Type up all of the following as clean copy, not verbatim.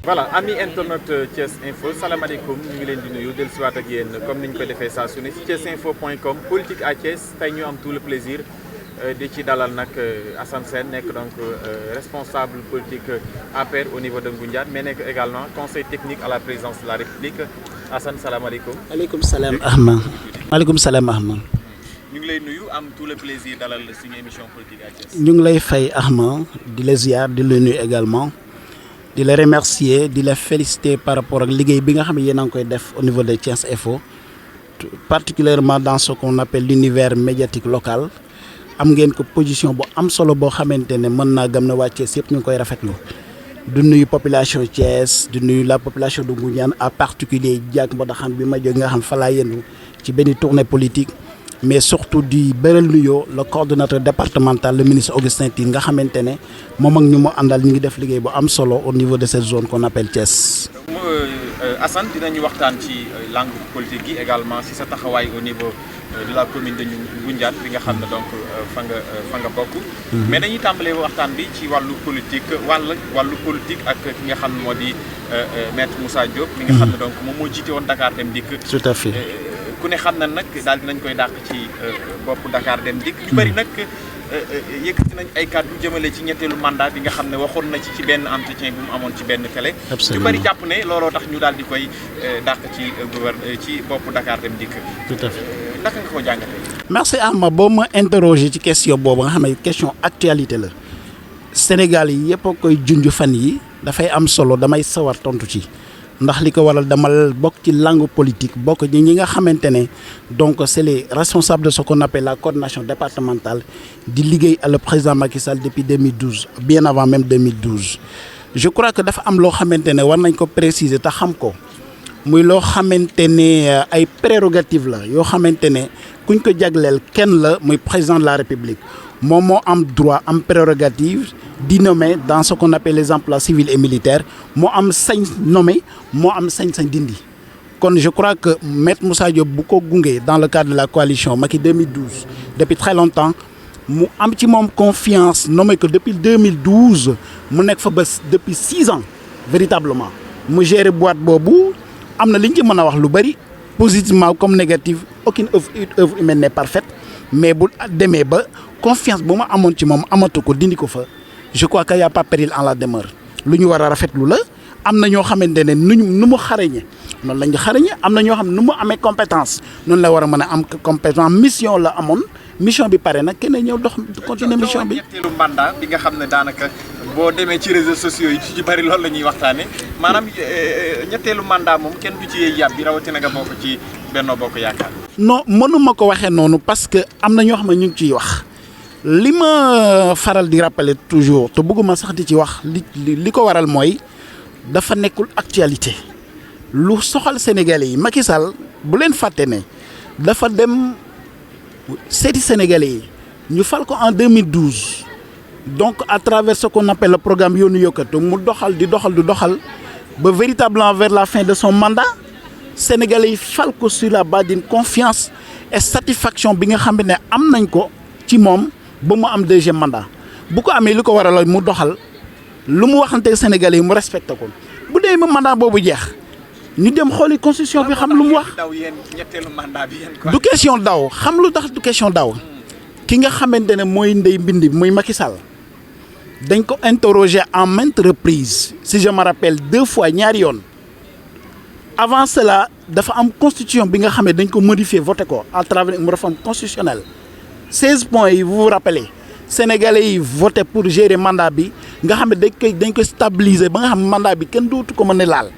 voilà ami internet Thiès Info salaamaaleykum ñu ngi leen di nuyu dellusiwaat ak yéen comme ni ñu ko defee saa su ne ci thiesinfo.com politique à Thiès tey ñu am tout le plaisir di ci dalal nag Assane Sène nekk donc responsable politique APR au niveau de Ngoundiane mais nekk également conseil technique à la présidence de la République Assane salaamaaleykum. maaleykum salaam Ahmed. maaleykum salaam Ahmed. ñu ngi lay nuyu am tout le plaisir dalal suñu émission politique à Thiès. ñu ngi lay fay Ahmed di la ziar di la nuyu également. di la remercier di la féliciter par rapport ak liggéey bi nga xam ne yéen a ngi koy def au niveau de Thiès Info particulièrement dans ce qu'on appelle l'univers médiatique local am ngeen ko position bu am solo boo xamante ne mën naa gëm na waa Thiès yëpp ñu ngi koy rafetlu du nuyu population Thiès du nuyu la population de Ngoundiane en particulier Diack Mbodakhan bi ma jóg nga xam fa laa yendu ci benn tournée politique mais surtout di bëral nuyoo le coordonnateur départemental le ministre Augustin Tine nga xamante ne moom ak ñu mu àndal ñu ngi def liggéey bu am solo au niveau de cette zone qu'on appelle Thiès. Assane dinañu waxtaan ci langue politique gi également si sa taxawaay au niveau de la commune de Ngoundiane bi nga xam ne donc fa nga bokk. mais dañuy tàmbalee waxtaan bi ci wàllu politique wàllu politique ak ki nga xam ne moo di maître Moussa Diop. mi nga xam ne donc moom moo jiite woon Dakar Dem Dikk. tout à fait. ku ne xam na nag daal dinañ koy dàq ci bopp Dakar Dem Dikk ñu bëri nag yëkkati nañ ay kàddu jëmale ci ñetteelu mandat bi nga xam ne waxoon na ci benn entretien bu mu amoon ci benn télé. ñu bëri jàpp ne looloo tax ñu daal di koy dàq ci bopp Dakar Dem Dikk. tout à fait. naka nga ko jàngatee. merci Ahmed boo ma interroger ci question boobu nga xam ne question actualité la Sénégal yi yëpp a koy junj fan yi dafay am solo damay sawar tontu ci. ndax li ko waral dama bokk ci langue politique bokk ñi nga xamante ne donc c'est les responsables de ce qu'on appelle la coordination départementale di liggéey à le président Macky Sall depuis 2012 bien avant même 2012. je crois que dafa am loo xamante ne war nañ ko préciser te xam ko muy loo xamante ne ay prérogatives la yoo xamante ne kuñ ko jagleel kenn la muy président de la République moom moo am droit am prérogative di nommer dans ce qu'on appelle les emplois civils et militaires moo am sañ nommer moo am sañ-sañ dindi kon je crois que maître Moussa Diop bu ko gungee dans le cadre de la coalition Macky 2012 depuis très longtemps mu am ci moom confiance nommé que depuis 2012 mu nekk fa ba depuis 6 ans véritablement mu gérer boîte boobu am na li ñu ci mën a wax lu bëri positivement comme négatif aucune œuvre humaine n'est parfaite mais bu demee ba confiance bu ma amoon ci moom amatu ko dindi ko fa je crois qu'il y a pas péril en la demeure lu ñu war a rafetlu la am na ñoo xamante ne nu mu xarañe noonu la ñu xarañe am na ñoo xam ne nu mu amee compétence noonu la war a mën a am compétence mission la amoon mission bi pare nag kenn ñëw dox continuer mission bi. ñetteelu mandat bi nga xam ne daanaka boo demee ci réseaux sociaux yi ci bari loolu la ñuy waxtaanee maanaam ñetteelu mandat moom kenn du ci yee yàb bi rawatina nga bokk ci Benno Bokk Yaakaar. non mënuma ko waxee noonu parce que am na ñoo xam ne ñu ngi ciy wax. li ma faral di rappeler toujours te bëgguma sax di ci wax li ko waral mooy dafa nekkul actualité lu soxal Sénégalais yi Macky Sall bu leen fàtte ne dafa dem seeti Sénégalais yi ñu fal ko en 2012 donc à travers ce qu'on appelle le programme Yoonu Yokkatu mu doxal di doxal ba véritablement vers la fin de son mandat Sénégalais yi fal ko sur la base d'une confiance et satisfaction bi nga xam ne am nañ ko ci moom. ba mu am deuxième mandat bu ko amee li ko waral mu doxal lu mu waxante Sénégalais yi mu respecté ko bu dee ba mandat boobu jeex ñu dem xooli constitution bi xam lu mu wax. du question daw xam lu tax du question daw ki nga xamante ne mooy ndey mbind muy Macky Sall dañ ko interroger en maintes reprises si je me rappelle 2 fois ñaari yoon avant cela dafa am constitution bi nga xam ne dañ ko modifier voté ko à travers une réforme constitutionnelle. 16 points yi vous vous rappelez Sénégalais yi voté pour gérer mandat bi nga xam ne dañ koy stabiliser ba nga xam ne mandat bi kenn dootu ko mën a laal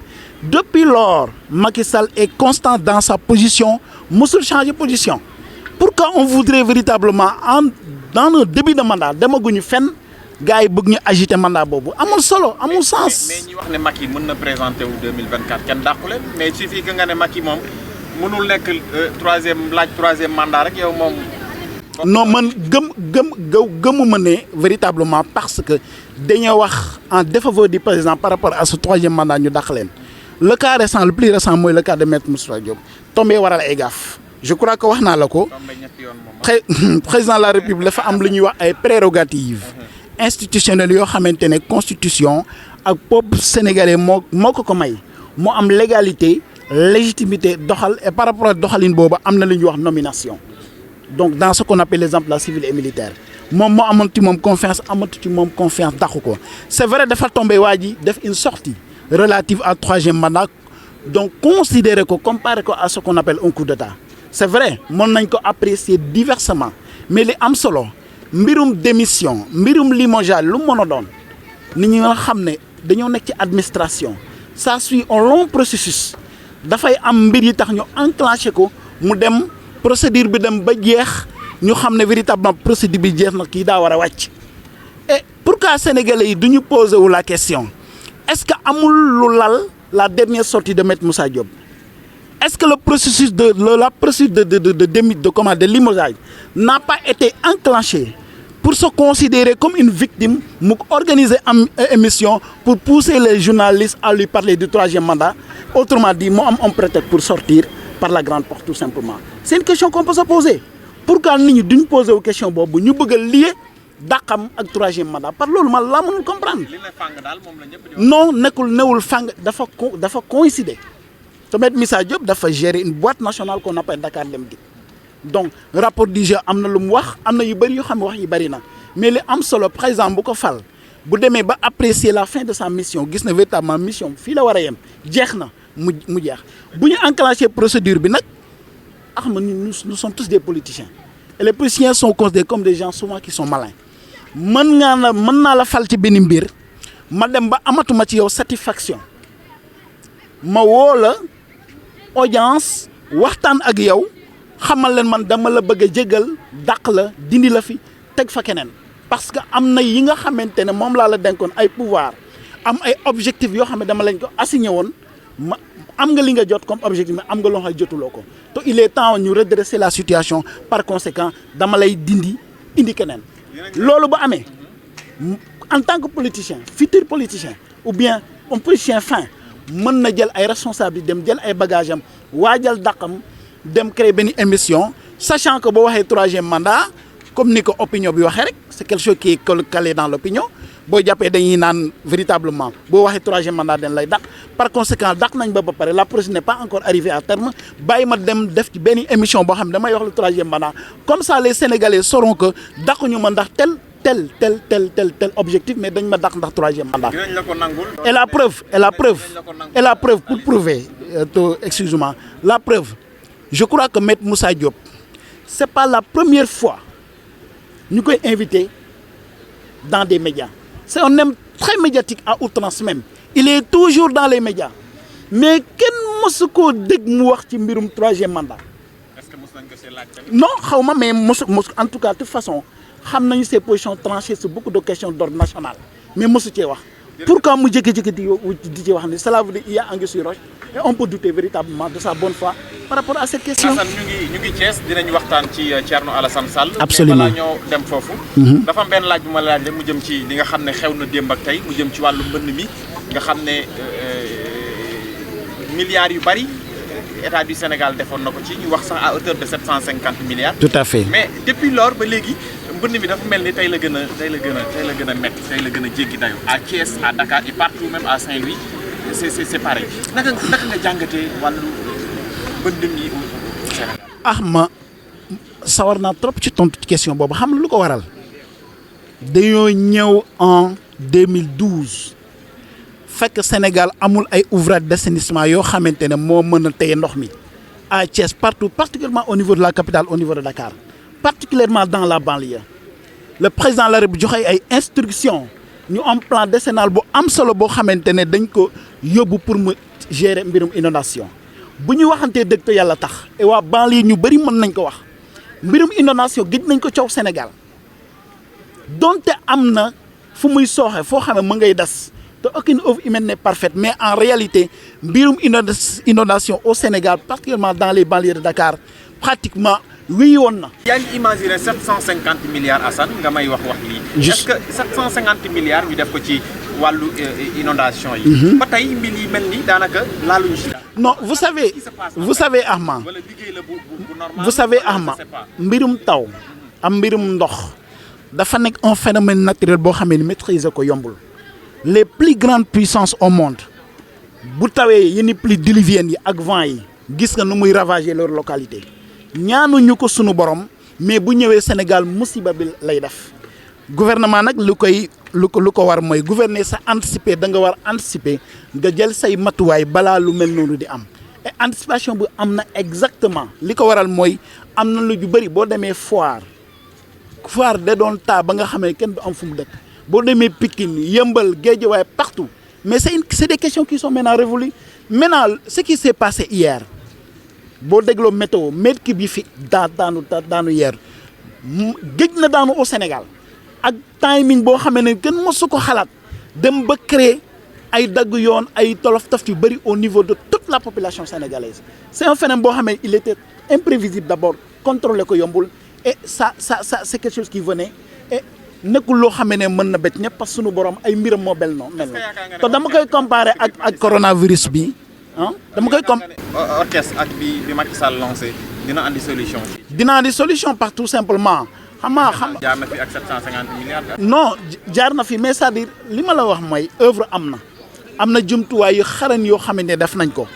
depuis lors Macky Sall est constant dans sa position mosul changer position pourquoi on voudrait véritablement dans le début de mandat demaguñu fenn gars yi bëgg ñu agiter mandat boobu amul solo amul sens. mais ñi wax ne Macky mën na présenter wu 2024 kenn dàqu leen mais il suffit que nga ne Macky moom mënul nekk troisième mandat rek yow moom. non man gëmuma ne véritablement parce que dañoo wax en défaveur du président par rapport à ce 3e mandat ñu dàq leen le cas récent le plus récent mooy le cas de maître Moussa Diop tombé waral ay gaaf je crois que wax naa la ko président de la République dafa am lu ñuy wax ay prérogatives institutionnelles yoo xamante ne constitution ak peuple sénégalais moo ko may moo am légalité légitimité doxal et par rapport à doxalin boobu am na lu ñuy wax nomination donc dans ce qu'on appelle les emplois civils et militaires moom moo amoon ci moom confiance amatu ci moom confiance dàqu ko c'est vrai dafa tombé waa ji def une sortie relative à troisième mandat donc considérer ko comparer ko à ce qu'on appelle un coup d'état c'est vrai mën nañ ko apprécier diversement mais li am solo mbirum démission mbirum limogeage lu mën a doon nit ñi nga xam ne dañoo nekk ci administration ça suit un long processus dafay am mbir yi tax ñu enclenché ko mu dem procédure bi dem ba jeex ñu xam ne véritablement procédure bi jeex na kii daa war a wàcc et pourquoi sénégalais yi du ñu posé wu la question est-ce que amul lu lal la dernière sortie de Maître Moussa Diop est-ce que le processus la procédure de limogeage n'a pas été enclenché pour se considérer comme une victime mu organiser am émission pour pousser les journalistes à lui parler du troisième mandat autrement dit moo am un prétexte pour sortir par la grande porte tout simplement c'est une question qu'on peut se poser pourquoi nit ñi duñ poser wu question boobu ñu bëgg a lier dàqam ak troisième mandat par loolu man laa mënul comprendre non newul fang dafa coïncider te Maître Moussa Diop dafa gérer une boîte nationale qu'on appelle Dakar Dem Dikk donc rapport d'IGE am na lu mu wax am na yu bëri yoo xam ne wax yi bëri na mais li am solo par exemple bu ko fal bu demee ba apprécier la fin de sa mission gis na véritablement mission fii la war a yem jeex na mu jeex bu ñu enclenché procédure bi nag nous sommes tous des politiciens et les politiciens sont considérés comme des gens souvent qui sont malins mën naa la fal ci benn mbir ma dem ba amatuma ci yow satisfaction ma woo la audience waxtaan ak yow xamal leen man dama la bëgg a jégal dàq la dindi la fi teg fa keneen parce que am na yi nga xamante ne moom laa la denkoon ay pouvoir am ay objectifs yoo xam ne dama lañ ko assigné woon ma am nga li nga jot comme objectif mais am nga loo xam ne jotuloo ko te il est temps ñu redresser la situation par conséquent dama lay dindi indi keneen loolu ba amee en tant que politicien futur politicien ou bien un politicien fin mën na jël ay responsabilités dem jël ay bagages am waajal dàqam dem créer benn émission sachant que boo waxee troisième mandat comme ni ko opinion bi waxee rek c'est quelque chose qui est calé dans l'opinion boo jàppee dañuy naan véritablement boo waxee troisième mandat dañ lay dàq par conséquent dàq nañ ba pare la procédure n'est pas encore arrivée à terme bàyyi ma dem def ci benn émission boo xam ne damay wax le troisième mandat comme ça les Sénégalais sauront que dàquñu ma ndax tel objectif mais dañ ma dàq ndax troisième mandat. Et la preuve pour prouver excusez-moi la preuve je crois que Maître Moussa Diop c'est pas la première fois ñu koy invité dans des médias c'est un homme très médiatique à outrance même il est toujours dans les médias mais kenn mosu koo dégg mu wax ci mbirum troisième mandat. Est-ce que mos nañ ko see laaj tamit? Non xaw ma mais mosu en tout cas de toute façon xam nañu ses positions tranchées sur beaucoup de questions d'ordre national mais mosu cee wax. Pourquoi mu jékki-jékki di ci wax ni cela veut dire il y a anguille sous roche et on peut douter véritablement de sa bonne foi par rapport à cette question. Assane ñu ngi Thiès dinañ waxtaan ci Thierno Alassane Sall. Absolument mais balaa ñoo dem foofu. dafa am benn laaj bu ma laaj rek mu jëm ci li nga xam ne xew na démb ak tey mu jëm ci wàllu mbënn mi nga xam ne milliards yu bari état du Sénégal defoon na ko ci ñu wax sax à hauteur de 750 milliards. Tout à fait mais depuis lors ba léegi. mbënd mi dafa mel ni tey la gën a métti tey la gën a jéggi dayo à Thiès à Dakar et partout même à Saint-Louis c'est pareil naka nga jàngatee wàllu mbënd mi au Sénégal. ma sawar naa trop ci tontu ci question boobu xam lu ko waral dañoo ñëw en 2012 fekk Sénégal amul ay ouvrage d'assainissement yoo xamante ne moo mën a téye ndox mi à Thiès partout particulièrement au niveau de la capitale au niveau de Dakar particulièrement dans la banlieue le président de la République joxe ay instructions ñu am plan décennal bu am solo boo xamante ne dañ ko yóbbu pour mu gérer mbirum inondation bu ñu waxantee dëgg te yàlla tax et waa banlieue ñu bëri mën nañ ko wax mbirum inondation gëj nañ ko coow Sénégal donte am na fu muy sooxe foo xam ne mu ngay des te aucune œuvre humaine n'est parfaite mais en réalité mbirum inondation au Sénégal particulièrement dans les banlieues de Dakar pratiquement wéy woon na. yaa ngi imaginer 750 milliards Assane nga may wax lii. est-ce que 750 milliards ñu def ko ci wàllu inondation yi. ba tey mbir yi mel ni daanaka laaluñu si daal. non vous savez Ahma wala liggéey la bu normal. vous savez Ahma mbirum taw am mbirum ndox dafa nekk un phénomène naturel boo xam ne maîtriser ko yombul les plus grandes puissances au monde bu tawee yenn pluies diluviennes yi ak vent yi gis nga nu muy ravager leur localité ñaanuñu ko sunu borom mais bu ñëwee Sénégal musiba bi lay def gouvernement nag lu ko war mooy gouverner sa anticiper da nga war anticiper nga jël say matuwaay balaa lu mel noonu di am et anticipation bu am na exactement li ko waral mooy am na lu ju bëri boo demee foire da doon taa ba nga xamee kenn du am fu mu dëkk boo demee Pikine Yëmbal Guédiawaye partout mais c'est des questions qui sont maintenant révolues maintenant ce qui s'est passé hier boo dégloo météo ki bi fi daanu hier géej na daanu au Sénégal ak timing boo xamee ne kenn mosu ko xalaat dem ba créer ay dagg yoon ay tolof-tolof yu bëri au niveau de toute la population sénégalaise c'est un phénomène boo xamee il était imprévisible d'abord contrôler ko yombul et ça c'est quelque chose qui venait et nekkul loo xamee ne mën na bett ñëpp parce que sunu borom ay mbiram moo mel noonu te dama koy comparer ak coronavirus bi dama koy orchestre ak bi Macky Sall lancé dina andi solution. dina andi solution par tout simplement xam jaar na fi ak 750 milliards. non jaar na fi mais c'est-à-dire li ma la wax mooy œuvre am na jumtuwaay yu xarañ yoo xam ne def nañ ko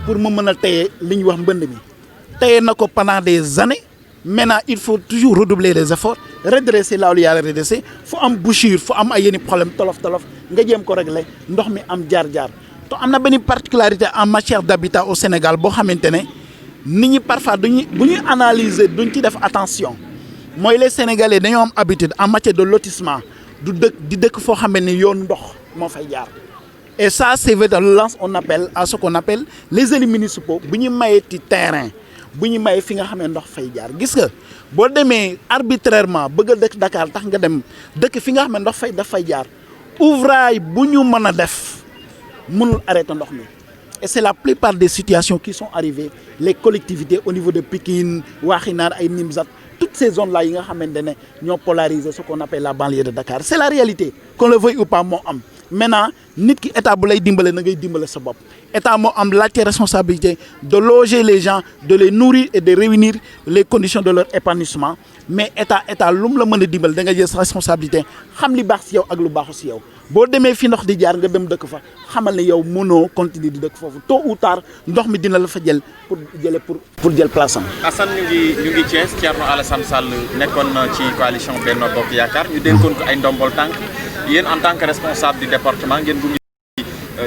pour mu mën a téye li ñu wax mbënd mi téye na ko pendant des années. Maintenant il faut toujours redoubler les efforts redresser là où il y a à redresser fu am bouchure fu am ay yenn problème tolof nga jéem ko régler ndox mi am jaar-jaar te am na benn particularité en matière d'habitat au Sénégal boo xamante ne nit ñi parfois bu ñuy analyser duñ ci def attention mooy les Sénégalais dañoo am habitude en matière de lotissement di dëkk foo xam ne yoon ndox moo fay jaar et ça c'est lance on appelle à ce qu'on appelle les élus municipaux bu ñu mayee ci terrain bu ñu may fi nga xam ne ndox fay jaar gis nga boo demee arbitrairement bëgg a dëkk Dakar tax nga dem dëkk fi nga xam ne ndox daf fay jaar ouvrage bu ñu mën a def mënul arrêter ndox mi et c'est la plupart des situations qui sont arrivées les collectivités au niveau de Pikine Wakhinane ay Nimzat toutes ces zones là yi nga xamante ne ñoo polariser ce qu'on appelle la banlieue de Dakar c'est la réalité qu'on le veuille ou pas moo am maintenant nit ki état bu lay dimbale na ngay dimbale sa bopp état moo am la responsabilité de loger les gens de les nourrir et de réunir les conditions de leur épanouissement mais état lu mu la mën a dimbal da nga jël sa responsabilité xam li baax si yow ak lu baaxu si yow boo demee fi ndox di jaar nga dem dëkk fa xamal ne yow mënoo continuer di dëkk foofu tôt ou tard ndox mi dina la fa jël pour jël place am. Assane ñu ngi Thiès Thierno Alassane Sall nekkoon ci coalition Benno Bokk Yaakaar ñu dénkoon ko ay ndombol tànk yéen en tant que responsable du département ngeen gunge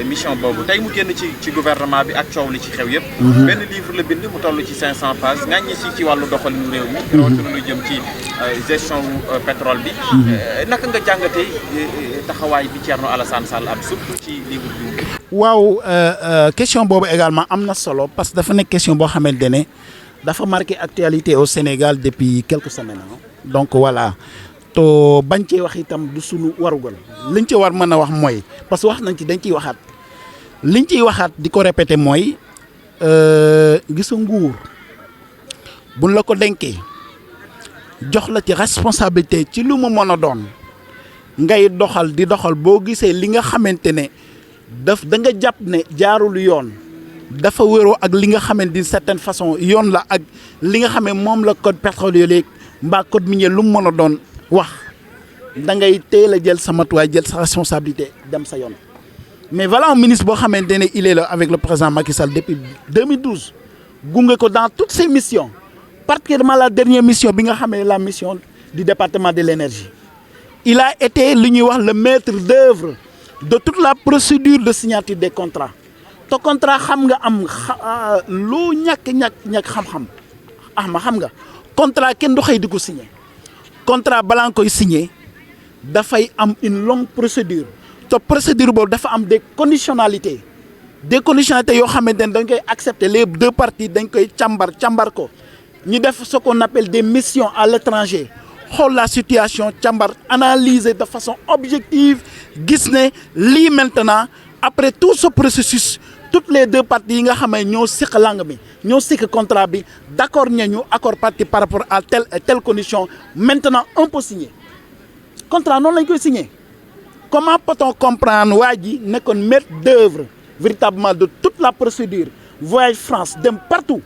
mission boobu tey mu génn ci gouvernement bi ak coow li ci xew yëpp. benn livre la bind mu toll ci 500 pages ŋàññi ci wàllu doxalinu réew mi. rawatina lu jëm ci gestion pétrole bi. naka nga jàngatee taxawaay bi Thierno Alassane Sall am surtout ci livre bi. waaw question boobu également am na solo parce que dafa nekk question boo xamante ne dafa marqué actualité au Sénégal depuis quelques semaines donc voilà. to bañ cee wax itam du sunu warugal liñ ci war mën a wax mooy parce que wax nañ ci dañ ciy waxaat liñ ciy waxaat di ko répéter mooy gisa nguur buñ la ko denkee jox la ci responsabilité ci lu mu mën a doon ngay doxal boo gisee li nga xamante ne da nga jàpp ne jaarul yoon dafa wéroo ak li nga xamante d'une certaine façon yoon la ak li nga xam ne moom la code pétrolier mbaa code minier lu mu mën a doon wax da ngay teel a jël sa matuwaay jël sa responsabilité dem sa yoon mais voilà un ministre boo xamante ne il est là avec le président Macky Sall depuis 2012 gunge ko dans toutes ses missions particulièrement la dernière mission bi nga xamee la mission du département de l'énergie il a été lu ñuy wax le maître d'œuvre de toute la procédure de signature des contrats te contrat xam nga am lu ñàkk xam-xam xam nga contrat kenn du xëy di ko signé contrat balaa nga koy signé dafay am une longue procédure te procédure boobu dafa am des conditionnalités yoo xamante ne dañ koy accepter les deux parties dañ koy càmbar ko ñu def ce qu'on appelle des missions à l'étranger xool la situation càmbar analyser de façon objective gis ne lii maintenant après tout ce processus toutes les deux parties yi nga xam ne ñoo siq langue bi ñoo siq contrat bi d'accord ñu accord partie par rapport à telle et telle condition maintenant on peut signer contrat noonu lañ koy signer comment peut-on comprendre waa ji nekkoon maître d'œuvre véritablement de toute la procédure voyage France dem partout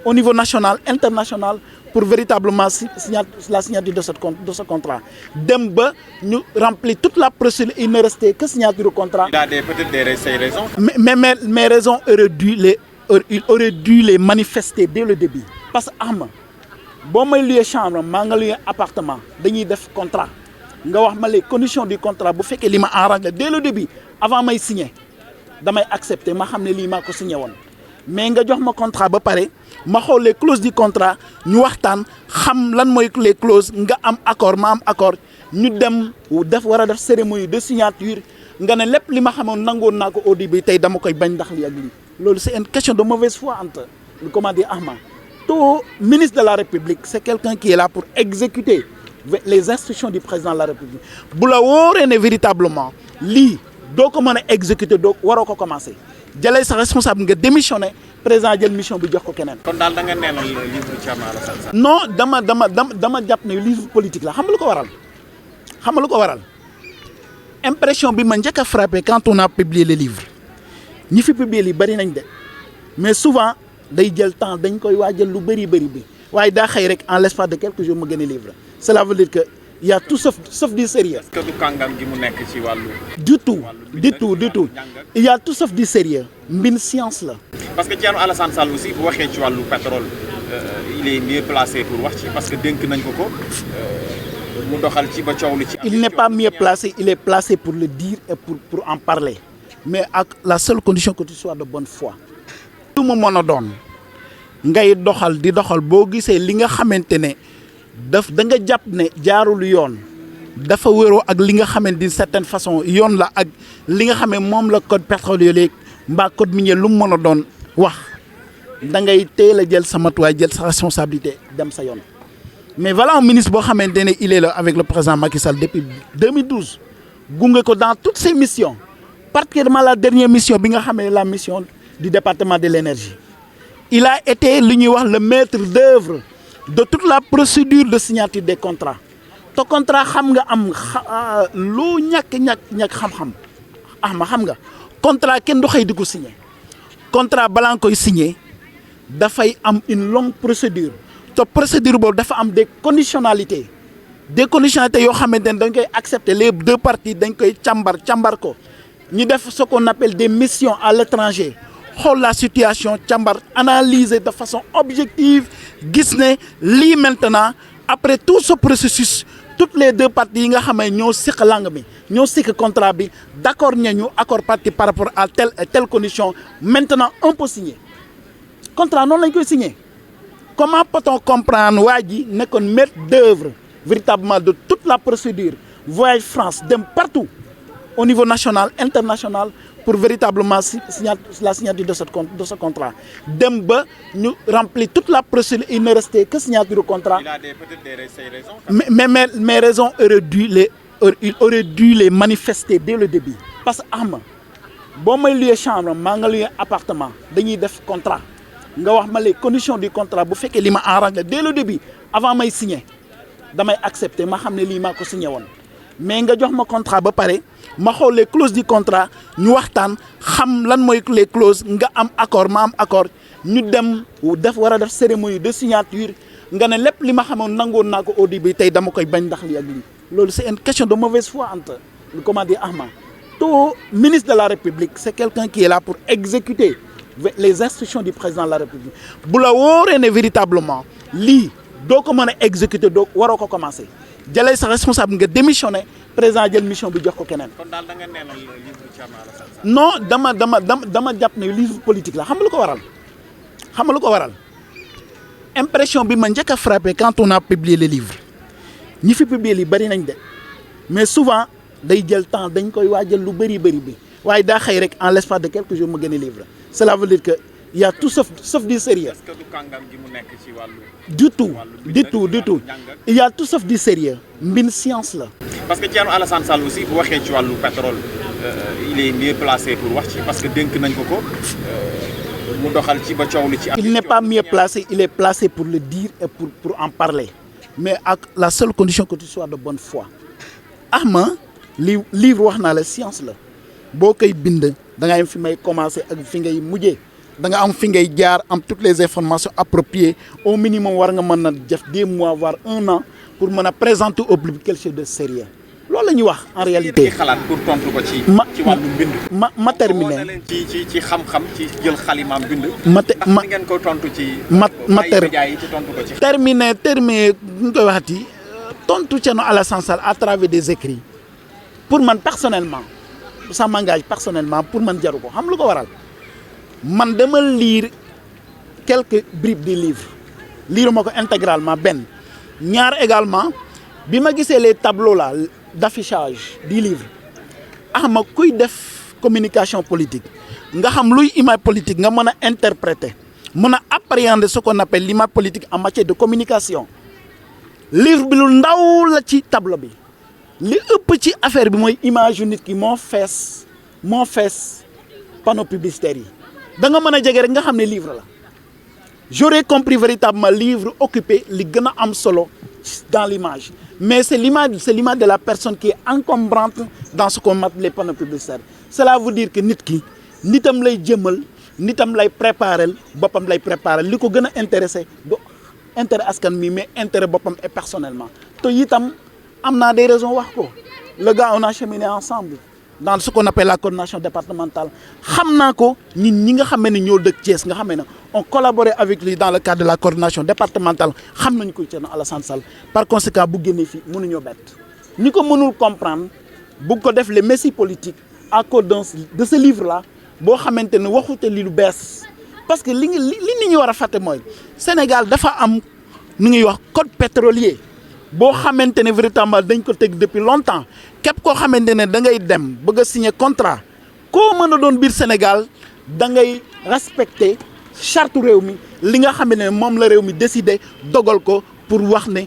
au niveau national international pour véritablement la signature de ce contrat. Dem ba ñu remplir toute la procédure, il ne restait que signature du contrat. Il a peut-être ses raisons. Mais mes raisons il aurait dû les manifester dès le début. Parce que Ahma, boo may louer chambre maa nga louer appartement dañuy def contrat nga wax ma les conditions du contrat bu fekkee li ma arrangé dès le début avant may signer damay accepter ma xam ne lii maa ko signé woon mais nga jox ma contrat ba pare ma xool les clauses du contrat ñu waxtaan xam lan mooy les clauses nga am accord ma am accord ñu dem war a def cérémonie de signature nga ne lépp li ma xamoon nangoon naa ko au début tey dama koy bañ ndax lii ak lii loolu c'est une question de mauvaise foi entre comment dire Ahma. Tout ministre de la République, c'est quelqu'un qui est là pour exécuter les instructions du président de la République. Si vous avez véritablement li doo ko mën a exécuter doo waroo ko commencer jëlee sa responsable nga démissionner président jël mission bi jox ko keneen. kon daal da nga neenal livre Thierno Alassane Sall. non dama jàpp ne livre politique la xam nga lu ko waral impression bi ma njëkk a frappé quand on a publié le livre ñi fi publié li bari nañ de mais souvent. day jël temps dañ koy waajal lu bëri bi waaye daa xëy rek en l'espace de quelques jours ma gën a livre cela veut dire que y a tout sauf du sérieux. est-ce que du kàngam gi mu nekk ci wàllu. du tout il y a tout sauf du sérieux mbin science la. parce que Thierno Alassane Sall aussi bu waxee ci wàllu pétrole il est mieux placé pour wax ci parce que dénk nañ ko mu doxal ci ba coow li ci. il n'est pas mieux placé il est placé pour le dire et pour en parler mais ak la seule condition que tu sois de bonne foi. lu mu mën a doon ngay doxal boo gisee li nga xamante ne da nga jàpp ne jaarul yoon dafa wéroo ak li nga xamante d'une certaine façon yoon la ak li nga xam ne moom la code pétrolier mbaa code minier lu mu mën a doon wax da ngay teel a jël sa matuwaay jël sa responsabilité dem sa yoon. mais voilà un ministre boo xamante ne il est là avec le président Macky Sall depuis 2012 gunge ko dans toutes ses missions particulièrement la dernière mission bi nga xam ne la mission. Du département de l'énergie. Il a été le maître d'œuvre de toute la procédure de signature des contrats. Ton contrat, xam nga am lu ñak xam-xam. Xam nga contrat kenn du xey diko signer. Contrat balan koy signer da fay am une longue procédure. To procédure bobu dafa am des conditionnalités. Des conditionnalités yo xamantene dañ koy accepter les deux parties dañ koy chambar ko. Ñu def ce qu'on appelle des missions à l'étranger. Xool la situation càmbar analyser de façon objective gis ne lii maintenant après tout ce processus toutes les deux parties yi nga xam ne ñoo siq langue bi ñoo siq contrat bi d'accord ñañu accord parti par rapport à telle et telle condition maintenant on peut signer contrat noonu lañ koy signer comment peut-on comprendre waa ji nekkoon maître d'œuvre véritablement de toute la procédure voyage France dem partout au niveau national international pour véritablement la signature de ce contrat. Dem ba ñu remplir toute la procédure, il ne restait que signature du contrat. Il a peut-être ses raisons. Mais mes raisons il aurait dû les manifester dès le début. Parce que Ahma, boo may louer chambre maa nga louer appartement dañuy def contrat nga wax ma les conditions du contrat bu fekkee li ma arrangé dès le début avant may signer damay accepter ma xam ne lii maa ko signé woon mais nga jox ma contrat ba pare. ma xool les clauses du contrat ñu waxtaan xam lan mooy les clauses nga am accord ma am accord ñu dem war a def cérémonie de signature nga ne lépp li ma xamoon nangoon naa ko au début tey dama koy bañ ndax lii ak lii loolu c'est une question de mauvaise foi entre comment dire Ahma. Tout ministre de la République c'est quelqu'un qui est là pour exécuter les instructions du président de la République bu la wóoree ne véritablement lii doo ko mën a exécuter doo waroo ko commencer jëlee sa responsable nga démissionner président jël mission bi jox ko keneen. kon daal da nga neenal livre Thierno Alassane Sall. non dama jàpp ne livre politique la xam nga lu ko waral impression bi ma njëkk a frappé quand on a publié le livre ñi fi publié li bari nañ de mais souvent day jël temps dañ koy waajal lu bëri bi waaye daa xëy rek en l'espace de quelques jours ma gën a livre cela veut dire que y a tout sauf du sérieux. est-ce que du kàngam gi mu nekk ci wàllu. du tout il y a tout sauf du sérieux mbin science la. parce que Thierno Alassane Sall aussi bu waxee ci wàllu pétrole il est mieux placé pour wax ci parce que dénk nañ ko mu doxal ci ba coow li ci. il n'est pas mieux placé il est placé pour le dire et pour en parler mais ak la seule condition que tu sois de bonne foi. Ahma livre wax naa la science la boo koy bind da ngay fi may commencer ak fi ngay mujjee da nga am fi ngay jaar am toutes les informations appropriées au minimum war nga mën a def 2 mois voire 1 an pour mën a présenter au public quelque chose de sérieux loolu la ñuy wax en réalité. xalaat pour tontu ko ci wàllu mbind. ma terminer ci xam-xam ci jël xalimaam bind. ma ngeen ko tontu ci. ci tontu ko ci. terminer ñu koy waxati tontu Thierno Alassane Sall à travers des écrits pour man personnellement ça m'engage personnellement pour man jaru ko xam lu ko waral. man dama lire quelques bribes du livre lire ma ko intégralement benn ñaar également bi ma gisee les tableaux là d'affichage du livre ma kuy def communication politique nga xam luy image politique nga mën a interpréter mën a appréhender ce qu'on appelle l'image politique en matière de communication livre bi lu ndaw la ci tableau bi li ëpp ci affaire bi mooy image yu nit ki moo fees panneau publicitaire yi da nga mën a jege rek nga xam ne livre la j'aurais compris véritablement livre occupé li gën a am solo dans l'image mais c'est l'image de la personne qui est encombrante dans ce qu'on appelle les panneaux publicitaires cela veut dire que nit ki nitam lay jëmal nitam lay préparer boppam lay préparer li ko gën a intéressé du intérêt askan mi mais intérêt boppam et personnellement te itam am naa des raisons wax ko le gars on a cheminé ensemble dans ce qu'on appelle la coordination départementale xam naa ko ñi nga xam ne ñoo dëkk Thiès nga xam ne on collaboré avec lui dans le cadre de la coordination départementale xam nañu ko Thierno Alassane Sall par conséquent bu génnee fii mënuñoo bett ñi ko mënul comprendre bu ko def les messies politiques à cause de ce livre là boo xamante ne waxute li lu bees parce que li nit ñi war a fàtte mooy Sénégal dafa am nu ñuy wax code pétrolier boo xamante ne véritablement dañ ko teg depuis longtemps képp koo xamante ne da ngay dem bëgg a signer contrat koo mën a doon biir Sénégal da ngay respecter charte réew mi li nga xam ne moom la réew mi décidé dogal ko pour wax ne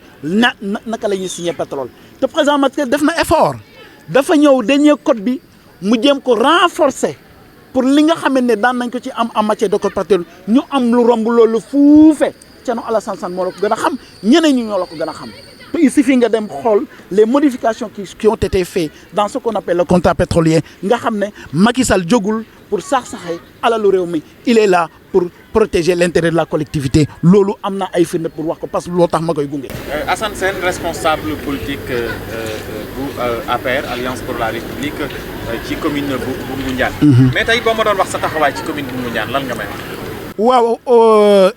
naka la ñuy signer pétrole te président Macky Sall def na effort dafa ñëw dernier code bi mu jéem ko renforcer pour li nga xam ne daan nañ ko ci am en matière de code pétrole ñu am lu romb loolu fuufe Thierno Alassane Sall moo la ko gën a xam ñeneen ñi ñoo la ko gën a xam. Il suffit nga dem xool les modifications qui ont été faites dans ce qu'on appelle le contrat pétrolier nga xam ne Macky Sall jógul pour sax-saxe alalu réew mi il est là pour protéger l'intérêt de la collectivité loolu am na ay firnde pour wax ko parce que loo tax ma koy gunge. Assane Sène responsable politique bu APR Alliance pour la République ci commune bu Ngoundiane. mais tey boo ma doon wax sa taxawaay ci commune bu Ngoundiane lan nga may wax. waaw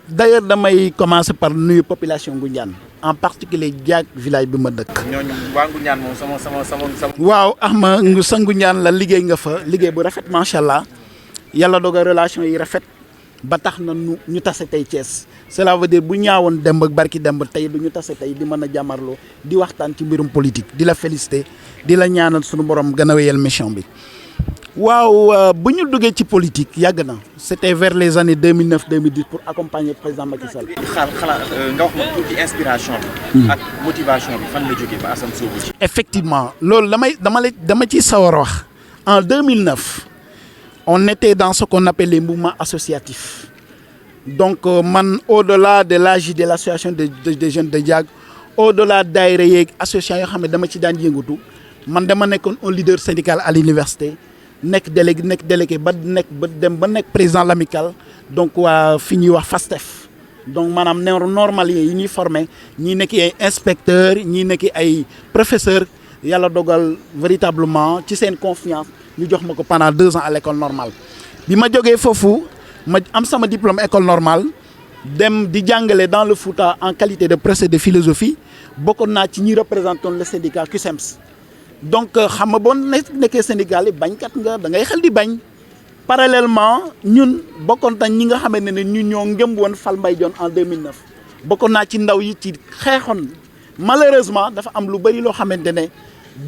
d'ailleurs damay commencer par nuyu population Ngoundiane en particulier Diag village bi ma dëkk. ñooñu waa Ngoundiane moom sama. waaw sa Ngoundiane la liggéey nga fa liggéey bu rafet macha allah yàlla dogal relation yi rafet ba tax na ñu tase tey Thiès cela veut dire bu ñaawoon demb ak barki demb tey du ñu tase tey di mën a jàmmarloo di waxtaan ci mbirum politique di la féliciter di la ñaanal suñu borom gën a wéyal mission bi. waaw bu ñu duggee ci politique yàgg na c'était vers les années 2009-2010 pour accompagner président Macky Sall. xalaat nga wax ma tuuti inspiration bi. ak motivation bi fan la jógee ba Assane soobu ci. effectivement loolu dama ciy sawar wax en 2009 on était dans ce qu'on appelle les mouvements associatifs donc man au-delà de l'AJ de l'association des jeunes de Diag au-delà daayira yeeg association yoo xam ne dama ci daan yëngatu man dama nekkoon un leader syndical à l'université nekk délégué ba nekk président l'amicale donc waa fi ñuy wax FASTEF donc maanaam normaliens yi ñuy formé ñii nekk ay inspecteurs ñii nekk ay professeurs yàlla dogal véritablement ci seen confiance ñu jox ma ko pendant 2 ans à l'école normale bi ma jógee foofu ma am sama diplôme école normale dem di jàngale dans le Fouta en qualité de professeur de philosophie bokkoon naa ci ñi représenté le syndicat CUSEMS donc xam nga boo nekkee syndicat yi bañkat nga da ngay xel di bañ parallèlement ñun bokkoon nañ ñi nga xamante ne ñun ñoo ngëm woon Fal Mbaye Dione en 2009 bokkoon naa ci ndaw yi ci xeexoon malheureusement dafa am lu bari loo xamante ne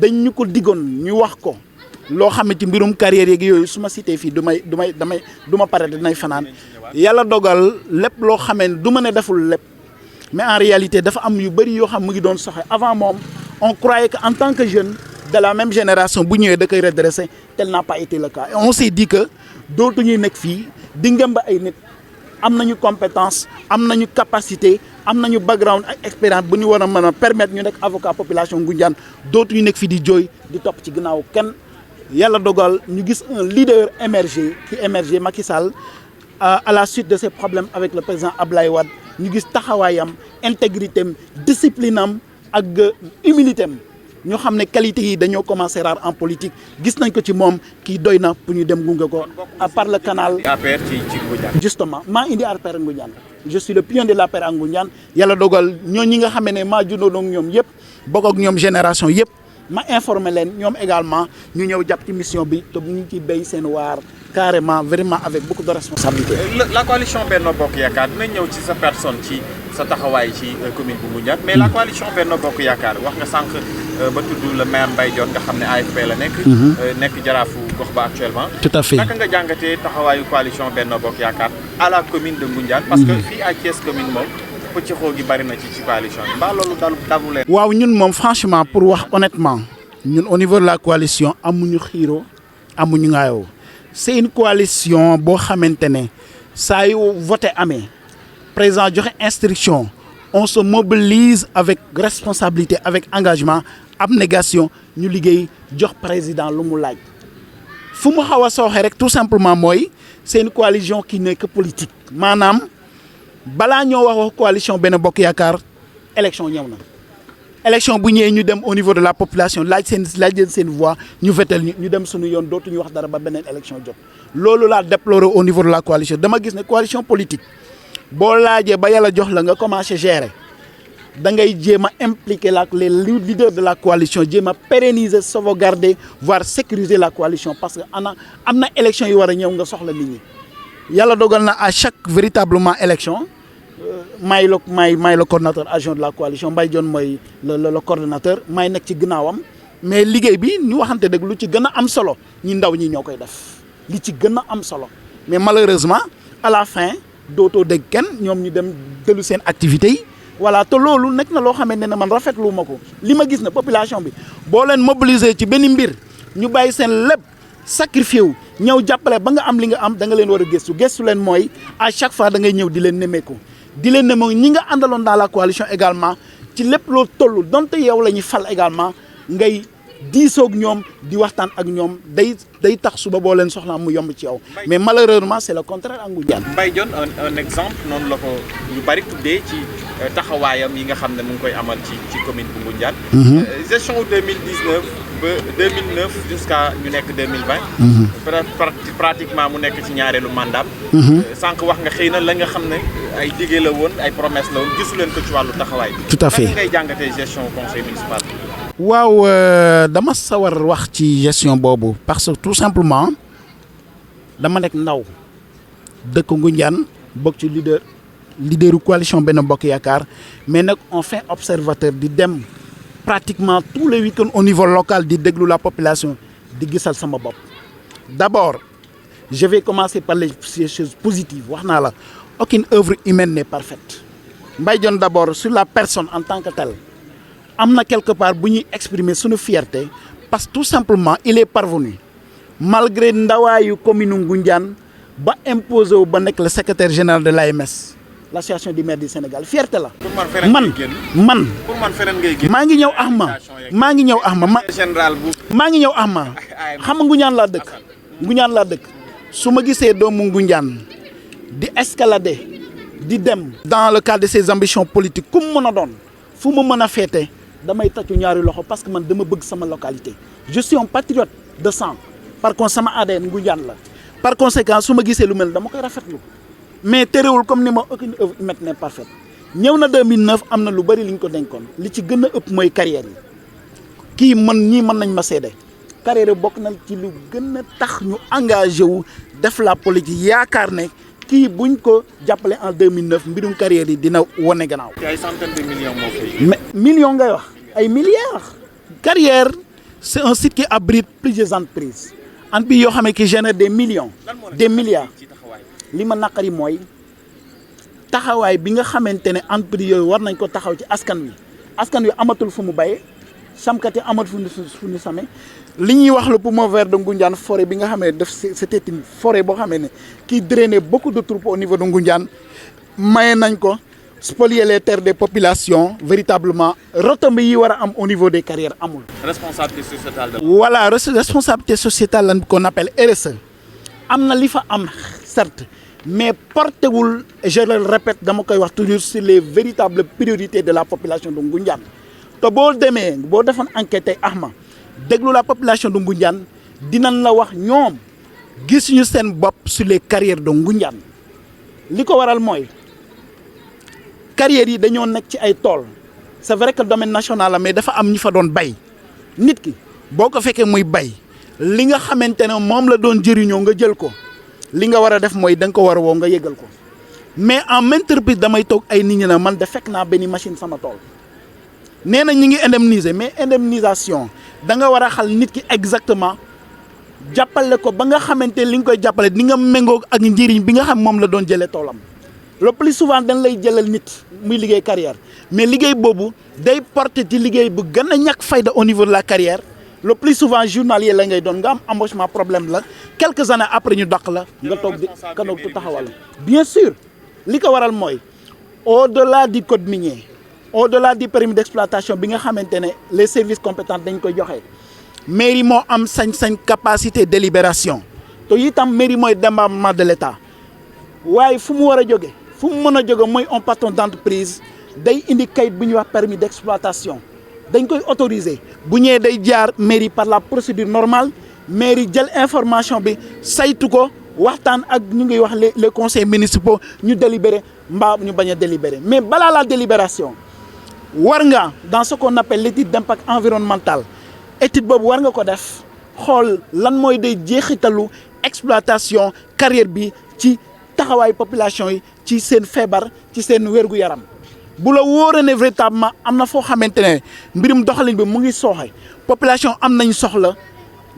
dañ ñu ko diggoon ñu wax ko loo xam ne ci mbirum carrière yeeg yooyu su ma cité fii du ma pare dinay fanaan yàlla dogal lépp loo xamee ne du ma ne deful lépp mais en réalité dafa am yu bari yoo xam mu ngi doon soxe avant moom on croyait que en tant que jeune de la même génération bu ñëwee da koy redresser tel n'a pas été le cas et on s'est dit que dootu ñuy nekk fii di ngëm ay nit am nañu compétence am nañu capacité am nañu background ak expérience bu ñu war a mën a permettre ñu nekk avocat population Ngoundiane dootu ñu nekk fii di jooy di topp ci ginnaaw kenn yàlla dogal ñu gis un leader émergé qui émergé Macky Sall à la suite de ces problèmes avec le président Ablaye Wade ñu gis taxawaayam intégrité am discipline am ak humilité am ñu xam ne qualité yi dañoo commencé rare en politique gis nañ ko ci moom kii doy na pour ñu dem gunge ko à part le canal. APR ci Ngoundiane. justement maa indi APR Ngoundiane je suis le pionnier de l'APR Ngoundiane yàlla dogal ñi nga xam ne maa juddoo ak ñoom yëpp bokk ak ñoom génération yëpp ma informé leen ñoom également ñu ñëw jàpp ci mission bi te bu ñu ci béy seen waar carrément vraiment avec beaucoup de responsabilité. La coalition Benno Bokk Yaakaar dina ñëw ci sa personne ci sa taxawaay ci commune bu Ngoundiane mais la coalition Benno Bokk Yaakaar wax nga sànq ba tudd le maire Mbaye Dione nga xam ne AFP la nekk. nekk jaraafu gox ba actuellement. tout à fait naka nga jàngatee taxawaayu coalition Benno Bokk Yaakaar à la commune de Ngoundiane. parce que fii à Thiès commune moom pëccëxoo gi bari na ci coalition bi mbaa loolu dalu leen. waaw ñun moom franchement pour wax honnêtement ñun au niveau de la coalition amuñu xiiro amuñu ngaayoo c'est une coalition boo xamante ne saa yu voté amee président joxe instruction on se mobilise avec responsabilité avec engagement abnégation ñu liggéey jox président lu mu laaj fu mu xaw a sooxe rek tout simplement mooy c'est une coalition qui n'est que politique maanaam balaa ñoo wax coalition Benno Bokk Yaakaar élection ñëw na élection bu ñëwee ñu dem au niveau de la population laaj seen voix ñu vetel ñu dem suñu yoon dootuñu wax dara ba beneen élection jot loolu laa déplorer au niveau de la coalition dama gis ne coalition politique boo laajee ba yàlla jox la nga commencé gérer da ngay jéem a impliquer les leaders de la coalition jéem a pérenniser sauvegarder voire sécuriser la coalition parce que am na élection yu war a ñëw nga soxla nit ñi yàlla dogal na à chaque véritablement élection maay le coordonnateur adjoint de la coalition Mbaye Dione mooy le coordonnateur maay nekk ci ginnaawam mais liggéey bi ñu waxante dëgg lu ci gën a am solo ñi ndaw ñi ñoo koy def li ci gën a am solo mais malheureusement à la fin dootoo dégg kenn ñoom ñu dem dellu seen activités yi voilà te loolu nekk na loo xamante ne man rafetlu ma ko li ma gis ne population bi boo leen mobiliser ci benn mbir ñu bàyyi seen lépp sacrifié wu ñëw jàppale ba nga am li nga am da nga leen war a gëstu leen mooy à chaque fois da ngay ñëw di leen nemmeeku di leen ne mooy ñi nga àndaloon dans la coalition également ci lépp loo toll donte yow la ñuy fal également ngay diisoog ñoom di waxtaan ak ñoom day tax suba boo leen soxlaa mu yomb ci yow mais malheureusement c'est le contraire à Ngoundiane. Mbaye Dione un exemple noonu la ko ñu bari tuddee ci taxawaayam yi nga xam ne mu ngi koy amal ci commune bu Ngoundiane. gestion 2019 ba 2009 jusqu'à ñu nekk 2020. pratiquement mu nekk ci ñaareelu mandat. sànq wax nga xëy na la nga xam ne ay diggé la woon ay promesse la woon gisu leen ko ci wàllu taxawaay bi. tout à fait ngay jàngatee gestion conseil municipal. waaw dama sawar wax ci gestion boobu parce que tout simplement dama nekk ndaw dëkk Ngoundiane bokk ci leaderu coalition Benno Bokk Yaakaar mais nag on fait observateur di dem pratiquement tous les week-ends au niveau local di déglu la population di gisal sama bopp d'abord je vais commencer par les choses positives wax naa la aucune œuvre humaine n'est parfaite Mbaye Dione d'abord sur la personne en tant que telle am na quelque part bu ñuy exprimer suñu fierté parce que tout simplement il est parvenu malgré ndawaayu commune Ngoundiane ba imposé wu ba nekk le secrétaire général de l'AMS l'association des maires du Sénégal fierté la. man pour man feneen ngay génn. maa ngi ñëw Axma maa ngi ñëw Axma xam nga Ngoundiane laa dëkk su ma gisee doomu Ngoundiane di escalader di dem. dans le cadre de ses ambitions politiques ku mu mën a doon fu ma mën a féete damay tàccu ñaari loxo parce que man dama bëgg sama localité je suis un patriote de sang par contre sama ADN Ngoundiane la par conséquent su ma gisee lu mel dama koy rafetlu mais terewul comme ni ma aucune œuvre humaine n'est parfaite ñëw na 2009 am na lu bari li ñu ko dénkoon li ci gën a ëpp mooy carrière yi kii ñii mën nañ ma seede carrière bokk na ci lu gën a tax ñu engagé wu def la politique yaakaar ne kii buñ ko jàppale en 2009 mbirum carrière yi dina wane gannaaw. ay centaines de millions moo fay. mais millions ngay wax ay milliards. carrière c'est un site qui abrite plusieurs entreprises yoo xam ne qui génère des millions des milliards. li ma naqari mooy taxawaay bi nga xamante ne entreprise yooyu war nañ ko taxaw ci askan wi amatul fu mu bayee samkat yi amatul fu ñu samee li ñuy wax le poumon vert de Ngoundiane forêt bi nga xam ne c'était une forêt boo xam ne qui drainait beaucoup de troupeaux au niveau de Ngoundiane maye nañ ko spolier les terres des populations véritablement retombées yi war a am au niveau des carrières amul. responsabilité sociétale. voilà responsabilité sociétale lañ qu'on appelle RSE am na li fa am certes mais portewul, je le répète dama koy wax toujours, sur les véritables priorités de la population de Ngoundiane. te boo demee boo defoon enquête tey Ahma déglu la population de Ngoundiane dinañ la wax ñoom gis ñu seen bopp sur les carrières de Ngoundiane. li ko waral mooy carrières yi dañoo nekk ci ay tool c'est vrai que domaine national la mais dafa am ñu fa doon bay nit ki boo ko fekkee muy bay li nga xamante ne moom la doon jëriñoo nga jël ko li nga war a def mooy da nga ko war a woo nga yëgal ko mais en maintes damay toog ay nit ñi ne man de fekk naa benn machine sama tool nee na ñi ngi indemniser mais indemnisation da nga war a xal nit ki exactement jàppale ko ba nga xamante li nga koy jàppale ni nga méngoo ak njëriñ bi nga xam moom la doon jëlee toolam le plus souvent dañ lay jëlal nit muy liggéey carrière mais liggéey boobu day porter ci liggéey bu gën a ñàkk fayda au niveau de la carrière le plus souvent journalier la ngay doon nga am embauchement problème la quelques années après ñu dàq la nga toog di kanoog tu taxawal bien sûr li ko waral mooy au-delà du code minier au-delà du permis d'exploitation bi nga xamante ne les services compétents dañ koy joxe mairie moo am sañ-sañ capacité délibération te itam mairie mooy démembrement de l'État waaye fu mu war a jóge fu mu mën a jóge mooy un patron d'entreprise day indi kayit bu ñuy wax permis d'exploitation dañ koy autoriser bu ñëwee day jaar mairie par la procédure normale mairie jël information bi saytu ko waxtaan ak ñu ngi wax les conseils municipaux ñu délibérer mbaa ñu bañ a délibérer mais balaa la délibération war nga dans ce qu'on appelle l'étude d'impact environnemental étude boobu war nga ko def xool lan mooy day jeexitalu exploitation carrière bi ci taxawaayu population yi ci seen feebar ci seen wérgu yaram bu la wóoree ne véritablement am na foo xamante ne mbirum doxalin bi mu ngi sooxe population am nañ soxla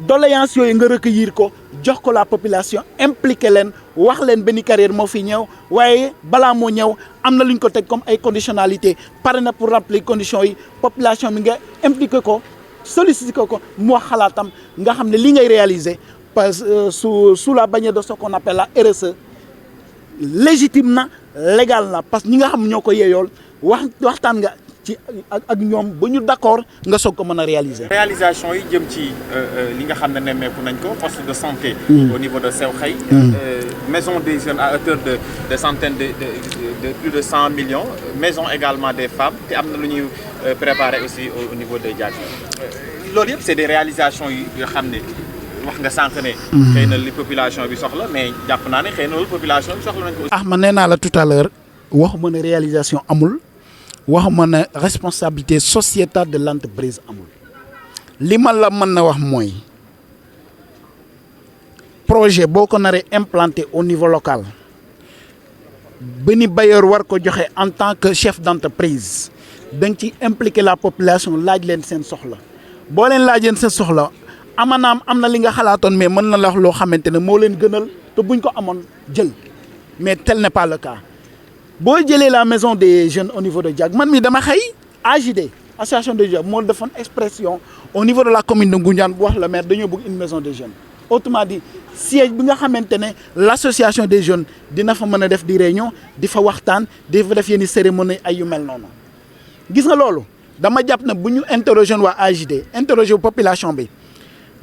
doléance yooyu nga recueillir ko jox ko la population impliqué leen wax leen benn carrière moo fi ñëw waaye balaa moo ñëw am na lu ñu ko teg comme ay conditionnalité pare na pour remplir conditions yi population bi nga impliqué ko sollicité ko mu wax xalaatam nga xam ne li ngay réaliser parce que sous la bannière de ce qu'on appelle la RSE légitime na légal na parce que ñi nga xam ñoo ko yeeyool waxtaan nga ci ak ñoom ba ñu d'accord nga soog ko mën a réaliser. réalisation yi jëm ci li nga xam ne nemmeeku nañ ko poste de santé. au niveau de Sewxay. maison des jeunes à hauteur de centaines de plus de 100 millions maison également des femmes te am na lu ñuy préparer aussi au niveau de Diack loolu yëpp c'est des réalisations yi nga xam ne wax nga sànq ne. xëy na li population bi soxla mais jàpp naa ne xëy na loolu population bi soxla nañ ko aussi. ah man nee naa la tout à l'heure waxuma ne réalisation amul. waxuma ne responsabilité sociétale de l'entreprise amul li ma la mën na wax mooy projet boo ko naree implanté au niveau local benn bailleur war ko joxe en tant que chef d'entreprise da nga ci impliquer la population laaj leen seen soxla boo leen laajeen seen soxla amanaam am na li nga xalaatoon mais mën na la wax loo xamante ne moo leen gënal te buñ ko amoon jël mais tel n'est pas le cas. boo jëlee la maison des jeunes au niveau de Diack man mi dama xëy AJD association des jeunes moo defoon expression au niveau de la commune de Ngoundiane bu wax le maire dañoo bëgg une maison des jeunes autrement dit siège bi nga xamante ne l'association des jeunes dina fa mën a def di réunion di fa waxtaan di fa def yenn cérémonie ay yu mel noonu gis nga loolu dama jàpp ne bu ñu interroger waa AJD interroger population bi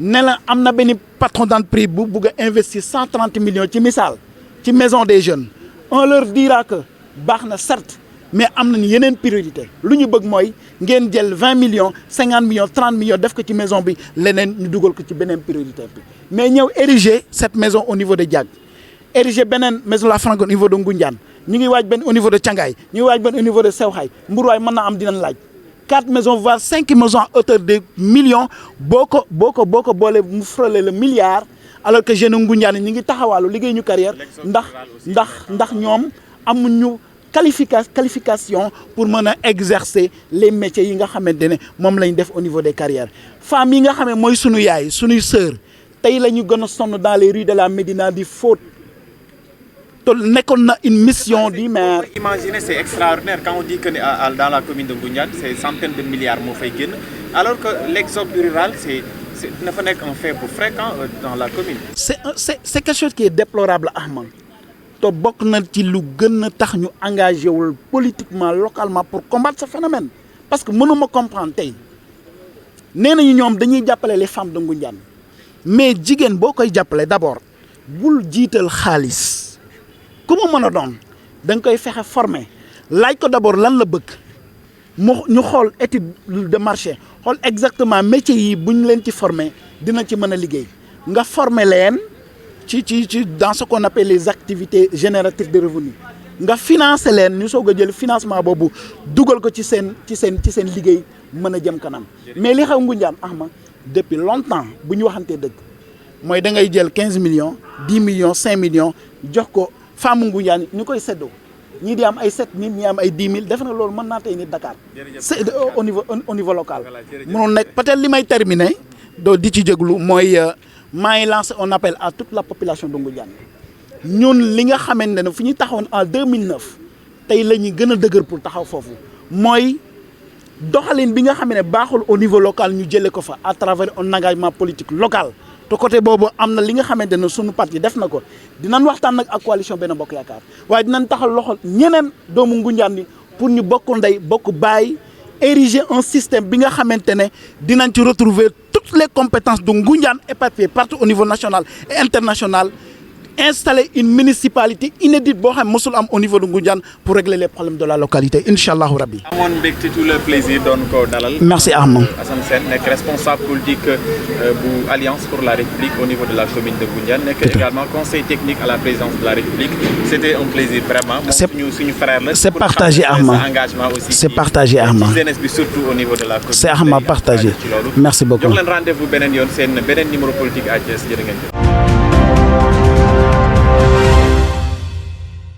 ne la am na benn patron d'entreprise bu bugg a investir 130 millions ci misaal ci maison des jeunes on leur dira que baax na certes mais am nañu yeneen priorité lu ñu bëgg mooy ngeen jël 20 millions 50 millions 30 millions def ko ci maison bi leneen ñu dugal ko ci beneen priorité bi mais ñëw ériger cette maison au niveau de Diack ériger beneen maison la Franck au niveau de Ngoundiane ñu ngi waaj benn au niveau de Thiangaye ñu ngi waaj benn au niveau de Sewxay Mbourwaay mën naa am dinañ laaj 4 maisons voire 5 maisons à hauteur de millions boo ko boole mu frôler le milliard alors que jeune Ngoundiane ñi ngi taxawaalu liggéey ñu carrière ndax ñoom amuñu qualification pour mën a exercer les métiers yi nga xamante ne moom lañ def au niveau des carrières femmes yi nga xam ne mooy sunu yaay sunuy sœur tey la ñu gën a sonn dans les rues de la Médina di faute te nekkoon na une mission du maire. Imaginez, c'est extraordinaire quand on dit que dans la commune de Ngoundiane c'est centaines de milliards moo fay génn alors que l'exode rural c'est dina fa nekk un fait bu fréquent dans la commune. c'est quelque chose qui est déplorable Ahmed. te bokk na ci lu gën a tax ñu engagé wul politiquement localement pour combattre ce phénomène parce que mënuma comprendre tey nee nañu ñoom dañuy jàppale les femmes de Ngoundiane mais jigéen boo koy jàppale d'abord bul jiital xaalis ku mu mën a doon da nga koy fexe former laaj ko d'abord lan la bëgg ñu xool étude de marché xool exactement métier yi bu ñu leen ci former dina ci mën a liggéey nga former leen ci dans ce qu'on appelle les activités génératrices de revenus nga financer leen ñu soog a jël financement boobu dugal ko ci seen liggéey mën a jëm kanam mais li xew Ngoundiane Ahma depuis longtemps bu ñu waxantee dëgg mooy da ngay jël 15 millions 10 millions 5 millions jox ko femme Ngoundiane ñu koy seddoo ñii di am ay 7000 ñii am ay 10 000 def na loolu mën naa tey nit Dakar c'est au niveau local mënoon nekk peut-être li may terminer doo di ci jéglu mooy maa ngi lancé un appel à toute la population de Ngoundiane ñun li nga xamante ne fu ñu taxawoon en 2009 tey la ñuy gën a dëgër pour taxaw foofu mooy doxalin bi nga xam ne baaxul au niveau local ñu jëlee ko fa à travers un engagement politique local te côté boobu am na li nga xamante ne sunu parti def na ko dinañ waxtaan nag ak coalition Benno Bokk Yaakaar waaye dinañ taxal loxo ñeneen doomu Ngoundiane ni pour ñu bokk ndey bokk baay ériger un système bi nga xamante ne dinañ ci retrouver toutes les compétences de Ngoundiane éparpillées partout au niveau national et international installer une municipalité inédite boo xam mosul am au niveau de Ngoundiane pour régler les problèmes de la localité incha allahu rabbi. amoon mbégte tout le plaisir doon ko dalal. merci Ahma. Assane Sène nekk responsable politique bu Alliance pour la République au niveau de la commune de Ngoundiane nekk également conseil technique à la présidence de la République. C'était un plaisir vraiment. moom suñu frère la. c'est partagé Ahma. engagement aussi. c'est partagé Ahma. jeunesse bi surtout au niveau de la commune. c'est Ahma partagé. merci beaucoup. jox leen rendez-vous beneen yoon seen beneen numéro politique à Thiès jërë ngeen jëf.